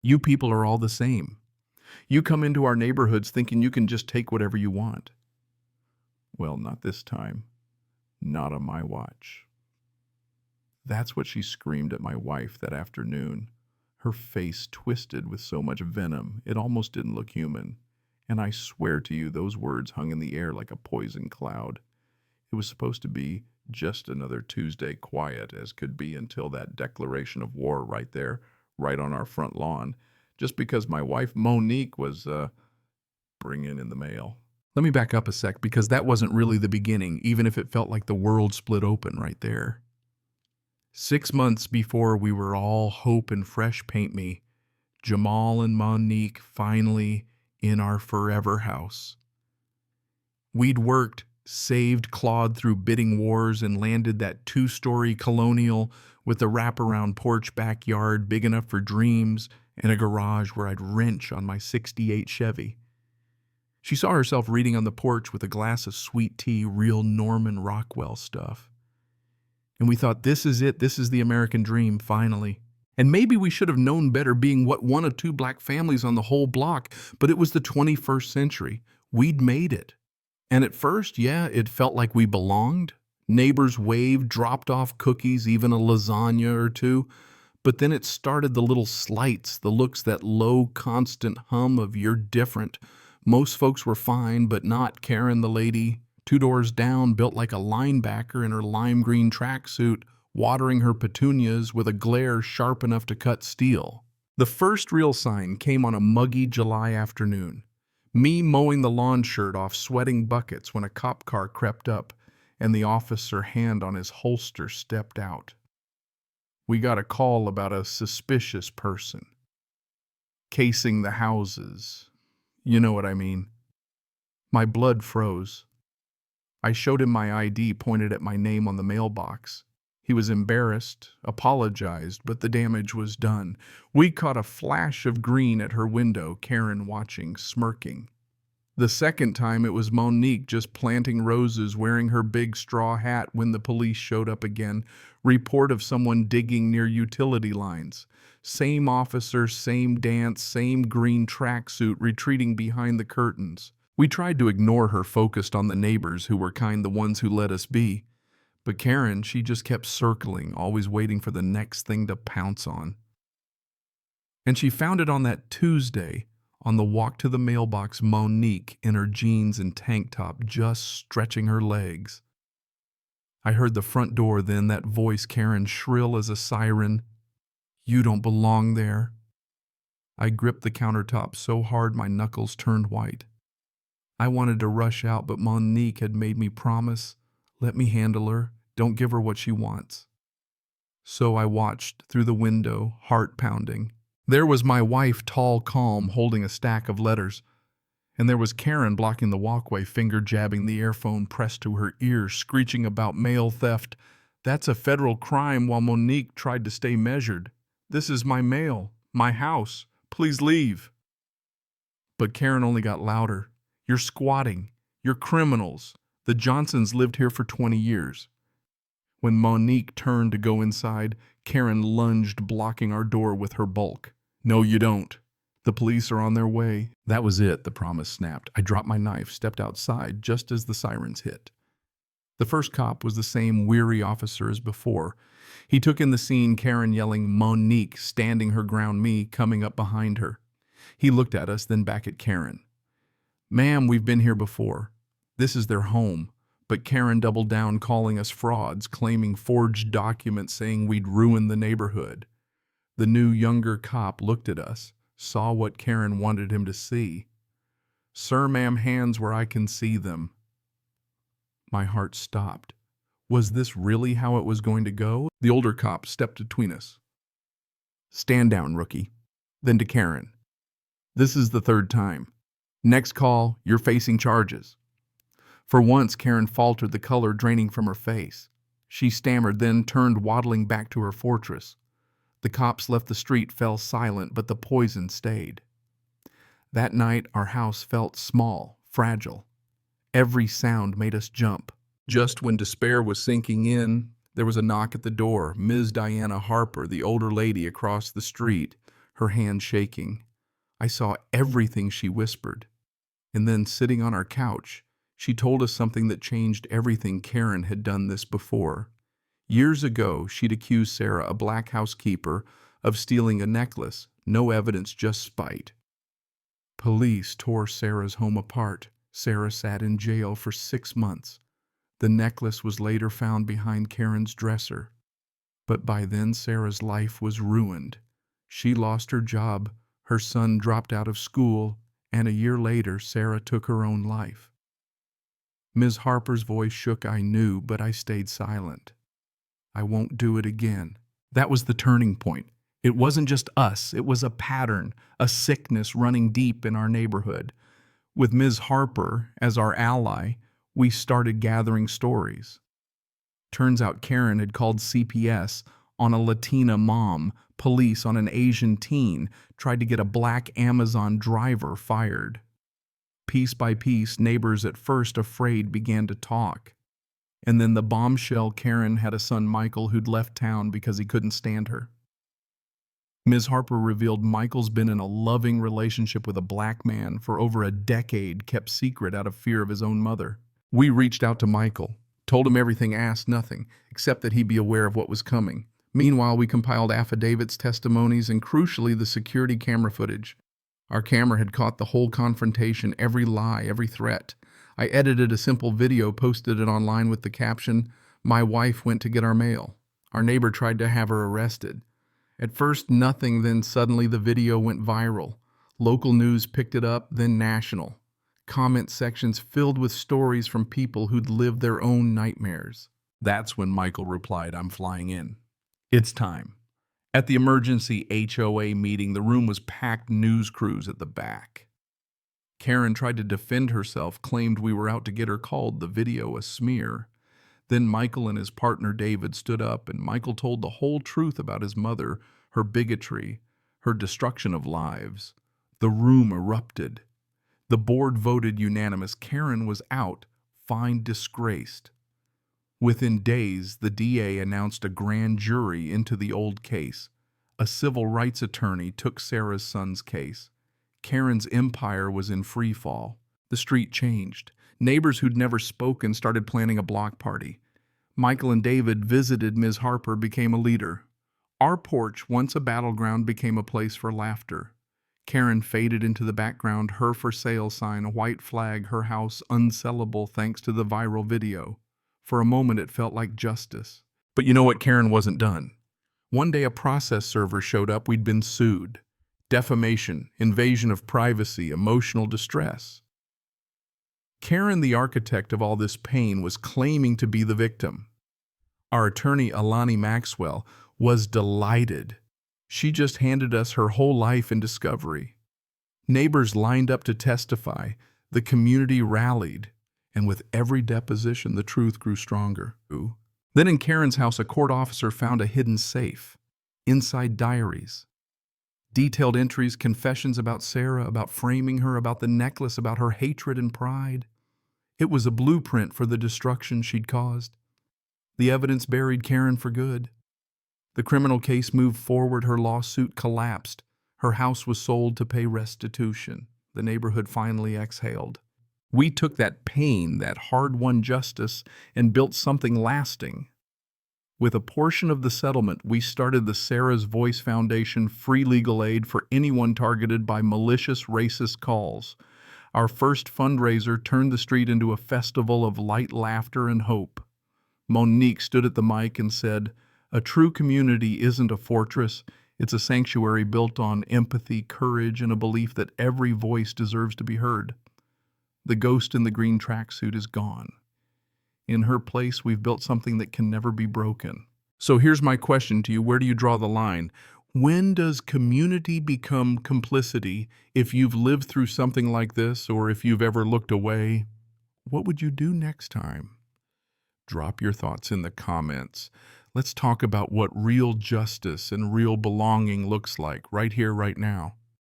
You people are all the same. You come into our neighborhoods thinking you can just take whatever you want. Well, not this time. Not on my watch. That's what she screamed at my wife that afternoon, her face twisted with so much venom it almost didn't look human. And I swear to you, those words hung in the air like a poison cloud. It was supposed to be just another Tuesday quiet as could be until that declaration of war right there, right on our front lawn, just because my wife Monique was bringing in the mail. Let me back up a sec because that wasn't really the beginning, even if it felt like the world split open right there. 6 months before we were all hope and fresh paint me, Jamal and Monique finally in our forever house. We'd worked, saved, clawed through bidding wars, and landed that 2-story colonial with a wraparound porch backyard big enough for dreams and a garage where I'd wrench on my '68 Chevy. She saw herself reading on the porch with a glass of sweet tea, real Norman Rockwell stuff. And we thought, this is it, this is the American dream, finally. And maybe we should have known better being what one of 2 black families on the whole block, but it was the 21st century. We'd made it. And at first, yeah, it felt like we belonged. Neighbors waved, dropped off cookies, even a lasagna or 2. But then it started the little slights, the looks, that low, constant hum of "you're different." Most folks were fine, but not Karen, the lady 2 doors down, built like a linebacker in her lime green tracksuit, watering her petunias with a glare sharp enough to cut steel. The first real sign came on a muggy July afternoon. Me mowing the lawn shirt off sweating buckets when a cop car crept up and the officer, hand on his holster, stepped out. We got a call about a suspicious person. Casing the houses. You know what I mean. My blood froze. I showed him my ID pointed at my name on the mailbox. He was embarrassed, apologized, but the damage was done. We caught a flash of green at her window, Karen watching, smirking. The second time it was Monique just planting roses, wearing her big straw hat when the police showed up again. Report of someone digging near utility lines. Same officer, same dance, same green tracksuit retreating behind the curtains. We tried to ignore her, focused on the neighbors who were the ones who let us be. But Karen, she just kept circling, always waiting for the next thing to pounce on. And she found it on that Tuesday, on the walk to the mailbox, Monique in her jeans and tank top, just stretching her legs. I heard the front door then, that voice, Karen, shrill as a siren. "You don't belong there." I gripped the countertop so hard my knuckles turned white. I wanted to rush out, but Monique had made me promise, let me handle her, don't give her what she wants. So I watched through the window, heart pounding. There was my wife, tall, calm, holding a stack of letters. And there was Karen blocking the walkway, finger jabbing the earphone pressed to her ear, screeching about mail theft. That's a federal crime, while Monique tried to stay measured. This is my mail, my house. Please leave. But Karen only got louder. You're squatting. You're criminals. The Johnsons lived here for 20 years. When Monique turned to go inside, Karen lunged, blocking our door with her bulk. No, you don't. The police are on their way. That was it, the promise snapped. I dropped my knife, stepped outside just as the sirens hit. The first cop was the same weary officer as before. He took in the scene, Karen yelling, Monique, standing her ground, me coming up behind her. He looked at us, then back at Karen. Ma'am, we've been here before. This is their home. But Karen doubled down, calling us frauds, claiming forged documents saying we'd ruined the neighborhood. The new, younger cop looked at us, saw what Karen wanted him to see. Sir, ma'am, hands where I can see them. My heart stopped. Was this really how it was going to go? The older cop stepped between us. Stand down, rookie. Then to Karen. This is the third time. Next call, you're facing charges. For once, Karen faltered, the color draining from her face. She stammered, then turned waddling back to her fortress. The cops left the street, fell silent, but the poison stayed. That night, our house felt small, fragile. Every sound made us jump. Just when despair was sinking in, there was a knock at the door. Ms. Diana Harper, the older lady across the street, her hand shaking. I saw everything she whispered. And then, sitting on our couch, she told us something that changed everything. Karen had done this before. Years ago, she'd accused Sarah, a black housekeeper, of stealing a necklace. No evidence, just spite. Police tore Sarah's home apart. Sarah sat in jail for 6 months. The necklace was later found behind Karen's dresser. But by then, Sarah's life was ruined. She lost her job, her son dropped out of school, and a year later, Sarah took her own life. Ms. Harper's voice shook. I knew, but I stayed silent. I won't do it again. That was the turning point. It wasn't just us. It was a pattern, a sickness running deep in our neighborhood. With Ms. Harper as our ally, we started gathering stories. Turns out Karen had called CPS on a Latina mom, police on an Asian teen, tried to get a black Amazon driver fired. Piece by piece, neighbors at first afraid began to talk. And then the bombshell: Karen had a son, Michael, who'd left town because he couldn't stand her. Ms. Harper revealed Michael's been in a loving relationship with a black man for over a decade, kept secret out of fear of his own mother. We reached out to Michael, told him everything, asked nothing, except that he be aware of what was coming. Meanwhile, we compiled affidavits, testimonies, and crucially, the security camera footage. Our camera had caught the whole confrontation, every lie, every threat. I edited a simple video, posted it online with the caption, "My wife went to get our mail." Our neighbor tried to have her arrested. At first, nothing, then suddenly the video went viral. Local news picked it up, then national. Comment sections filled with stories from people who'd lived their own nightmares. That's when Michael replied, "I'm flying in. It's time." At the emergency HOA meeting, the room was packed, news crews at the back. Karen tried to defend herself, claimed we were out to get her, called the video a smear. Then Michael and his partner David stood up, and Michael told the whole truth about his mother, her bigotry, her destruction of lives. The room erupted. The board voted unanimous. Karen was out, fined, disgraced. Within days, the DA announced a grand jury into the old case. A civil rights attorney took Sarah's son's case. Karen's empire was in free fall. The street changed. Neighbors who'd never spoken started planning a block party. Michael and David visited Ms. Harper, became a leader. Our porch, once a battleground, became a place for laughter. Karen faded into the background, her for sale sign, a white flag, her house unsellable thanks to the viral video. For a moment, it felt like justice. But you know what? Karen wasn't done. One day, a process server showed up. We'd been sued. Defamation, invasion of privacy, emotional distress. Karen, the architect of all this pain, was claiming to be the victim. Our attorney, Alani Maxwell, was delighted. She just handed us her whole life in discovery. Neighbors lined up to testify. The community rallied. And with every deposition, the truth grew stronger. Then in Karen's house, a court officer found a hidden safe. Inside, diaries. Detailed entries, confessions about Sarah, about framing her, about the necklace, about her hatred and pride. It was a blueprint for the destruction she'd caused. The evidence buried Karen for good. The criminal case moved forward. Her lawsuit collapsed. Her house was sold to pay restitution. The neighborhood finally exhaled. We took that pain, that hard-won justice, and built something lasting. With a portion of the settlement, we started the Sarah's Voice Foundation, free legal aid for anyone targeted by malicious racist calls. Our first fundraiser turned the street into a festival of light, laughter, and hope. Monique stood at the mic and said, "A true community isn't a fortress. It's a sanctuary built on empathy, courage, and a belief that every voice deserves to be heard." The ghost in the green tracksuit is gone. In her place, we've built something that can never be broken. So here's my question to you. Where do you draw the line? When does community become complicity? If you've lived through something like this, or if you've ever looked away, what would you do next time? Drop your thoughts in the comments. Let's talk about what real justice and real belonging looks like right here, right now.